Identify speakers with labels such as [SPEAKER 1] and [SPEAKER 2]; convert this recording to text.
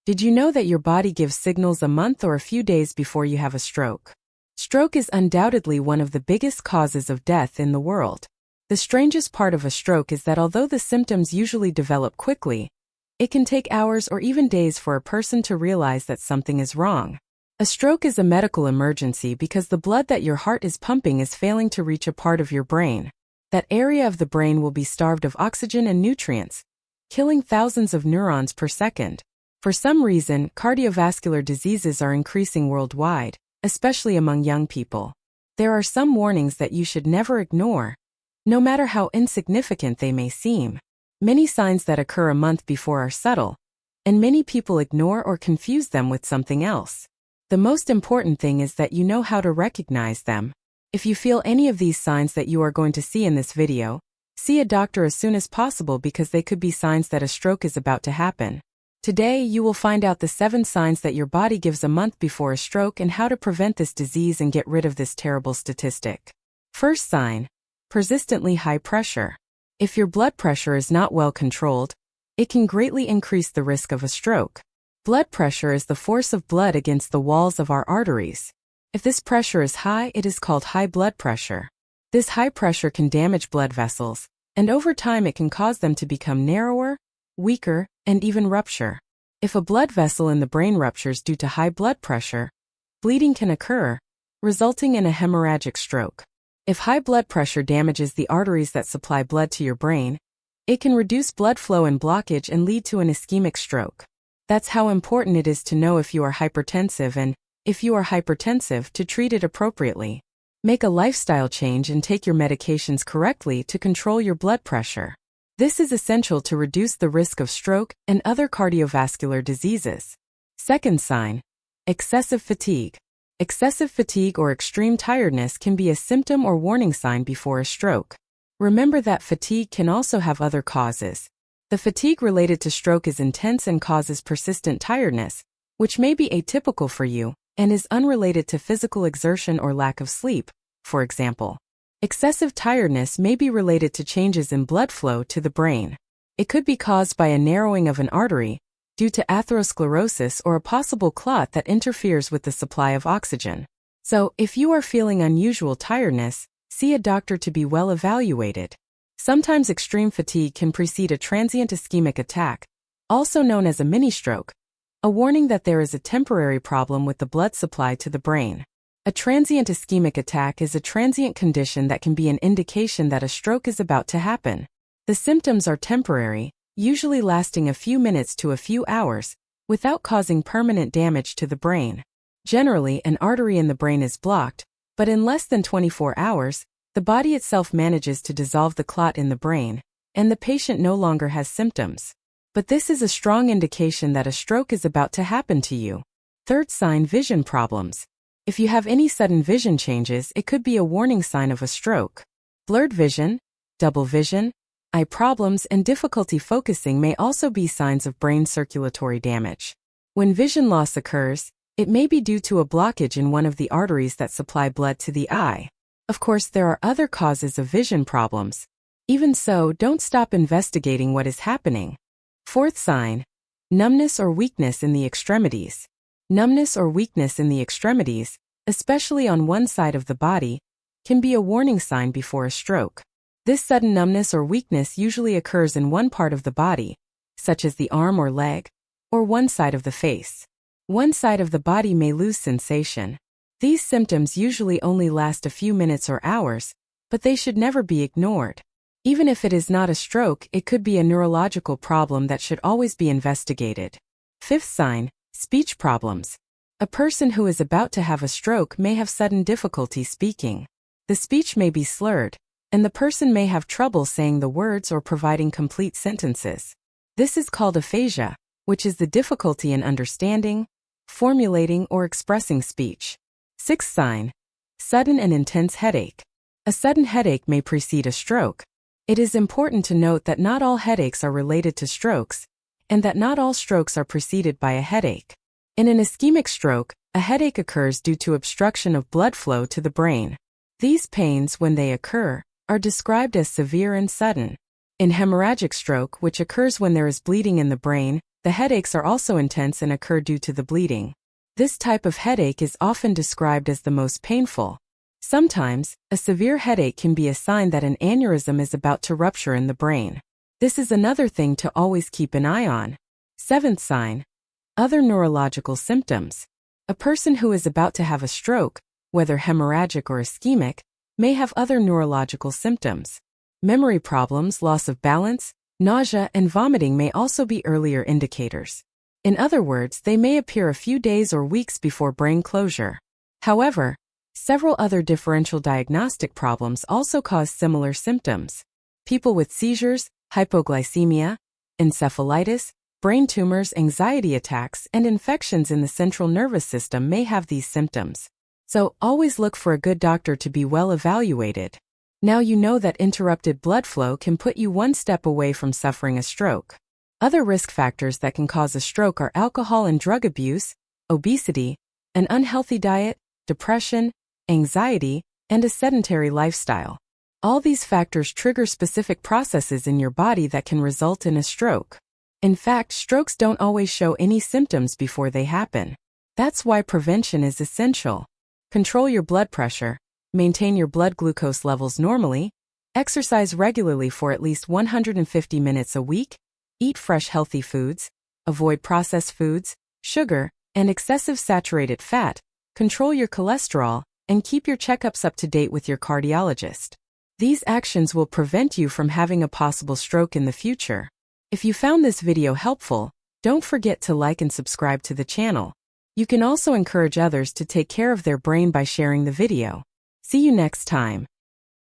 [SPEAKER 1] Did you know that your body gives signals a month or a few days before you have a stroke? Stroke is undoubtedly one of the biggest causes of death in the world. The strangest part of a stroke is that although the symptoms usually develop quickly, it can take hours or even days for a person to realize that something is wrong. A stroke is a medical emergency because the blood that your heart is pumping is failing to reach a part of your brain. That area of the brain will be starved of oxygen and nutrients, killing thousands of neurons per second. For some reason, cardiovascular diseases are increasing worldwide, especially among young people. There are some warnings that you should never ignore, no matter how insignificant they may seem. Many signs that occur a month before are subtle, and many people ignore or confuse them with something else. The most important thing is that you know how to recognize them. If you feel any of these signs that you are going to see in this video, see a doctor as soon as possible because they could be signs that a stroke is about to happen. Today, you will find out the 7 signs that your body gives a month before a stroke and how to prevent this disease and get rid of this terrible statistic. First sign: persistently high pressure. If your blood pressure is not well controlled, it can greatly increase the risk of a stroke. Blood pressure is the force of blood against the walls of our arteries. If this pressure is high, it is called high blood pressure. This high pressure can damage blood vessels, and over time it can cause them to become narrower, weaker, and even rupture. If a blood vessel in the brain ruptures due to high blood pressure, bleeding can occur, resulting in a hemorrhagic stroke. If high blood pressure damages the arteries that supply blood to your brain, it can reduce blood flow and blockage and lead to an ischemic stroke. That's how important it is to know if you are hypertensive and, if you are hypertensive, to treat it appropriately. Make a lifestyle change and take your medications correctly to control your blood pressure. This is essential to reduce the risk of stroke and other cardiovascular diseases. Second sign: excessive fatigue. Excessive fatigue or extreme tiredness can be a symptom or warning sign before a stroke. Remember that fatigue can also have other causes. The fatigue related to stroke is intense and causes persistent tiredness, which may be atypical for you and is unrelated to physical exertion or lack of sleep, for example. Excessive tiredness may be related to changes in blood flow to the brain. It could be caused by a narrowing of an artery, due to atherosclerosis or a possible clot that interferes with the supply of oxygen. So, if you are feeling unusual tiredness, see a doctor to be well evaluated. Sometimes extreme fatigue can precede a transient ischemic attack, also known as a mini-stroke, a warning that there is a temporary problem with the blood supply to the brain. A transient ischemic attack is a transient condition that can be an indication that a stroke is about to happen. The symptoms are temporary, usually lasting a few minutes to a few hours, without causing permanent damage to the brain. Generally, an artery in the brain is blocked, but in less than 24 hours, the body itself manages to dissolve the clot in the brain, and the patient no longer has symptoms. But this is a strong indication that a stroke is about to happen to you. Third sign: vision problems. If you have any sudden vision changes, it could be a warning sign of a stroke. Blurred vision, double vision, eye problems, and difficulty focusing may also be signs of brain circulatory damage. When vision loss occurs, it may be due to a blockage in one of the arteries that supply blood to the eye. Of course, there are other causes of vision problems. Even so, don't stop investigating what is happening. Fourth sign: numbness or weakness in the extremities. Numbness or weakness in the extremities, especially on one side of the body, can be a warning sign before a stroke. This sudden numbness or weakness usually occurs in one part of the body, such as the arm or leg, or one side of the face. One side of the body may lose sensation. These symptoms usually only last a few minutes or hours, but they should never be ignored. Even if it is not a stroke, it could be a neurological problem that should always be investigated. Fifth sign: speech problems. A person who is about to have a stroke may have sudden difficulty speaking. The speech may be slurred, and the person may have trouble saying the words or providing complete sentences. This is called aphasia, which is the difficulty in understanding, formulating, or expressing speech. Sixth sign: sudden and intense headache. A sudden headache may precede a stroke. It is important to note that not all headaches are related to strokes, and that not all strokes are preceded by a headache. In an ischemic stroke, a headache occurs due to obstruction of blood flow to the brain. These pains, when they occur, are described as severe and sudden. In hemorrhagic stroke, which occurs when there is bleeding in the brain, The headaches are also intense and occur due to the bleeding. This type of headache is often described as the most painful. Sometimes, a severe headache can be a sign that an aneurysm is about to rupture in the brain. This is another thing to always keep an eye on. Seventh sign. Other neurological symptoms. A person who is about to have a stroke, whether hemorrhagic or ischemic, may have other neurological symptoms. Memory problems, loss of balance, nausea, and vomiting may also be earlier indicators. In other words, they may appear a few days or weeks before brain closure. However, several other differential diagnostic problems also cause similar symptoms. People with seizures, hypoglycemia, encephalitis, brain tumors, anxiety attacks, and infections in the central nervous system may have these symptoms. So, always look for a good doctor to be well evaluated. Now you know that interrupted blood flow can put you one step away from suffering a stroke. Other risk factors that can cause a stroke are alcohol and drug abuse, obesity, an unhealthy diet, depression, anxiety, and a sedentary lifestyle. All these factors trigger specific processes in your body that can result in a stroke. In fact, strokes don't always show any symptoms before they happen. That's why prevention is essential. Control your blood pressure, maintain your blood glucose levels normally, exercise regularly for at least 150 minutes a week, eat fresh healthy foods, avoid processed foods, sugar, and excessive saturated fat, control your cholesterol, and keep your checkups up to date with your cardiologist. These actions will prevent you from having a possible stroke in the future. If you found this video helpful, don't forget to like and subscribe to the channel. You can also encourage others to take care of their brain by sharing the video. See you next time.